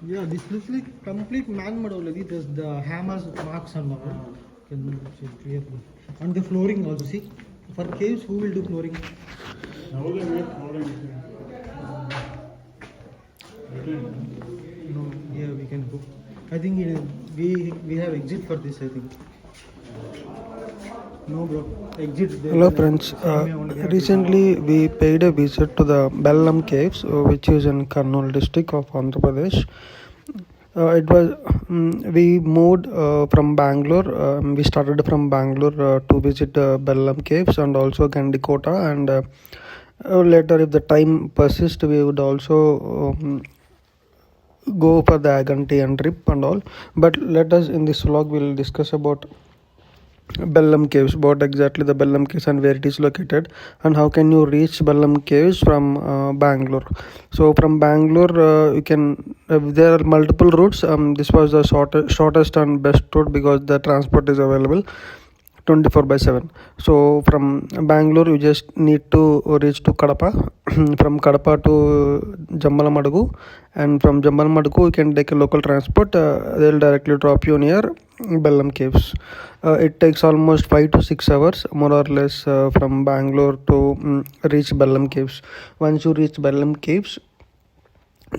Yeah, this looks like complete man-made already. There's the hammers marks and all. Can see clearly. And the flooring also. See, for caves, who will do flooring? Now they make flooring. No, yeah, we can go. I think we have exit for this. I think. No, bro. Exit. Hello friends, recently we paid a visit to the Belum Caves, which is in Kurnool district of Andhra Pradesh. We moved from Bangalore. We started from Bangalore to visit Belum Caves and also Gandikota, and later, if the time persists, we would also go for the Agantian trip and all. But let us, in this vlog, we'll discuss about Belum Caves, what exactly the Belum Caves and where it is located, and how can you reach Belum Caves from Bangalore. So from Bangalore, you can there are multiple routes. This was the shortest and best route because the transport is available 24/7. So from Bangalore, you just need to reach to Kadapa. From Kadapa to Jambalamadugu, and from Jambalamadugu you can take a local transport. They'll directly drop you near Belum Caves. It takes almost 5 to 6 hours, more or less, from Bangalore to reach Belum Caves. Once you reach Belum Caves,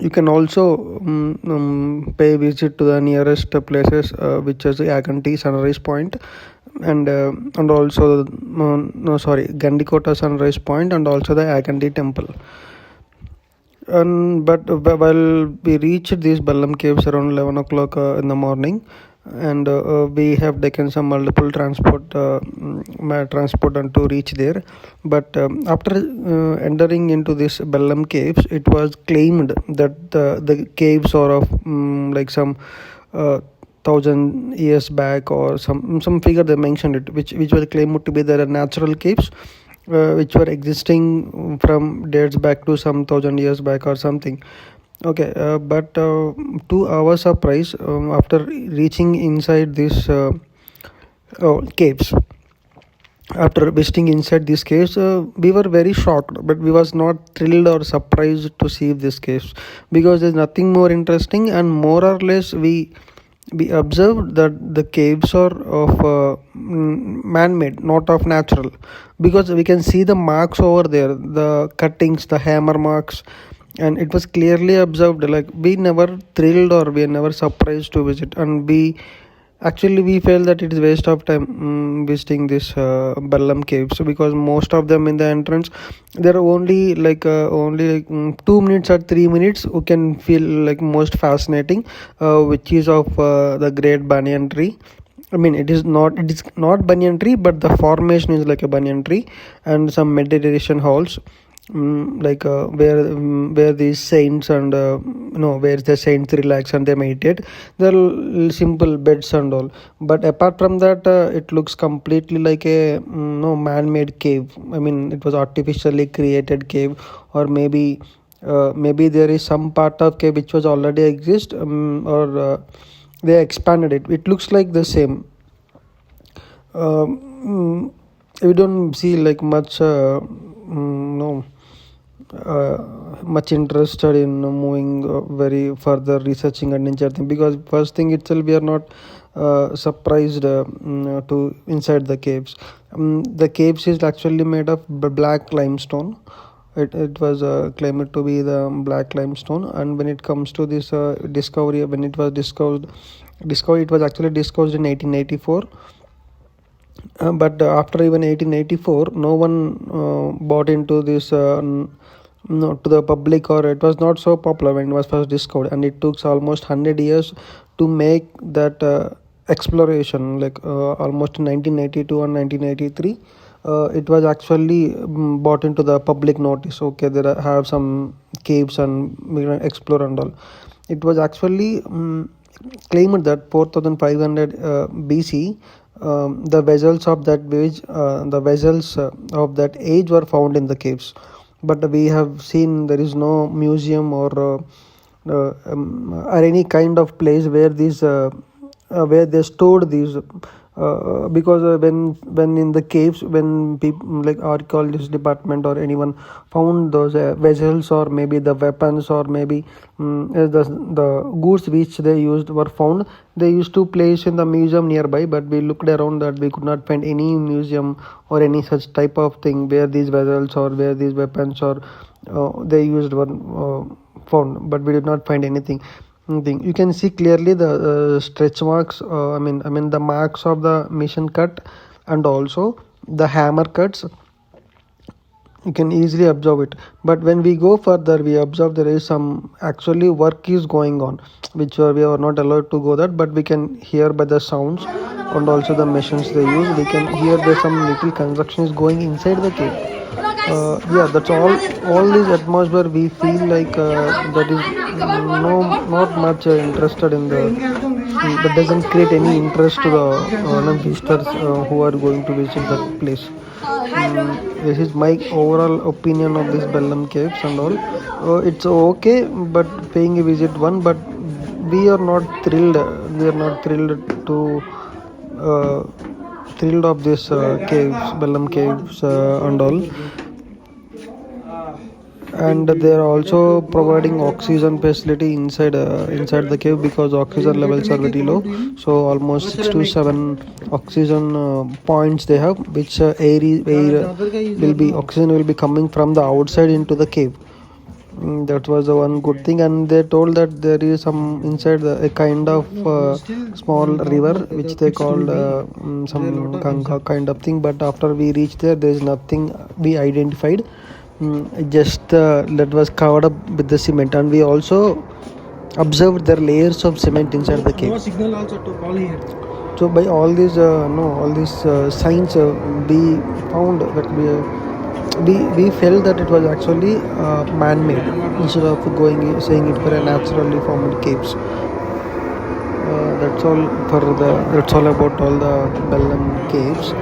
you can also pay visit to the nearest places, which is Aganti Sunrise Point, and also Gandikota Sunrise Point, and also the Aganti Temple. But while we reached these Belum Caves around 11 o'clock in the morning, and we have taken some multiple transport and to reach there. But after entering into this Belum Caves, it was claimed that the caves are of like some 1,000 years back, or some figure they mentioned it, which were claimed to be the natural caves, which were existing from dates back to some 1,000 years back or something. Okay, but to our surprise, after reaching inside this caves, after visiting inside these caves, we were very shocked, but we was not thrilled or surprised to see these caves, because there's nothing more interesting, and more or less we observed that the caves are of man-made, not of natural, because we can see the marks over there, the cuttings, the hammer marks, and it was clearly observed. Like, we never thrilled or we never surprised to visit, and we felt that it is waste of time visiting this Belum Caves, because most of them in the entrance there are only 2 minutes or 3 minutes who can feel like most fascinating, which is of the great banyan tree. I mean, it is not banyan tree, but the formation is like a banyan tree, and some meditation halls, where these saints and where the saints relax and they meditate. There are simple beds and all, but apart from that, it looks completely like a man-made cave. I mean, it was artificially created cave, or maybe there is some part of cave which was already exist, or they expanded it. It looks like the same. We don't see like much much interested in moving very further researching and engineering, because first thing itself we are not surprised to inside the caves. The caves is actually made of black limestone. It was claimed to be the black limestone, and when it comes to this discovery, when it was discovered, it was actually discovered in 1884. But after even 1884, no one bought into this to the public, or it was not so popular when it was first discovered, and it took almost 100 years to make that exploration, like almost 1982 and 1983. It was actually brought into the public notice. Okay, there have some caves and we can explore and all. It was actually claimed that 4500 BC, the vessels of that age were found in the caves. But we have seen there is no museum or any kind of place where these where they stored these because when in the caves, when people like archaeologist department or anyone found those vessels or maybe the weapons or maybe the goods which they used were found, they used to place in the museum nearby, but we looked around that we could not find any museum or any such type of thing where these vessels or where these weapons or they used were found, but we did not find anything. You can see clearly the stretch marks, I mean the marks of the mission cut and also the hammer cuts. You can easily observe it, but when we go further we observe there is some actually work is going on, which we are not allowed to go that, but we can hear by the sounds and also the machines they use, we can hear there's some little construction is going inside the cave. Yeah, that's all this atmosphere we feel like that is not much interested in the that doesn't create any interest to the visitors who are going to visit that place. This is my overall opinion of this Belum Caves and all. It's okay, but paying a visit one, but we are not thrilled. We are not thrilled to thrilled of this caves, Belum Caves and all. And they are also providing oxygen facility inside the cave because oxygen levels are very low, so almost 6 to 7 oxygen points they have, which air will be oxygen will be coming from the outside into the cave. That was the one good thing, and they told that there is some inside a kind of small river which they called some Ganga kind of thing, but after we reached there is nothing we identified. Just that was covered up with the cement, and we also observed there layers of cement inside the cave. No signal also to call here. So by all these signs we found that we felt that it was actually man-made instead of saying it for a naturally formed caves. That's all about all the Belum Caves.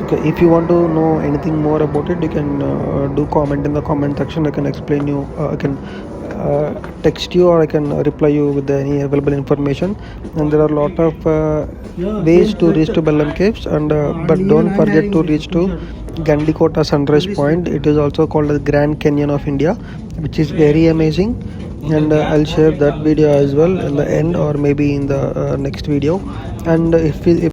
Okay, if you want to know anything more about it, you can do comment in the comment section. I can explain you. I can text you or I can reply you with any available information. And there are a lot of ways to reach to Belum Caves, and but don't forget to reach to Gandikota Sunrise Point. It is also called the Grand Canyon of India, which is very amazing. And I'll share that video as well in the end or maybe in the next video. And if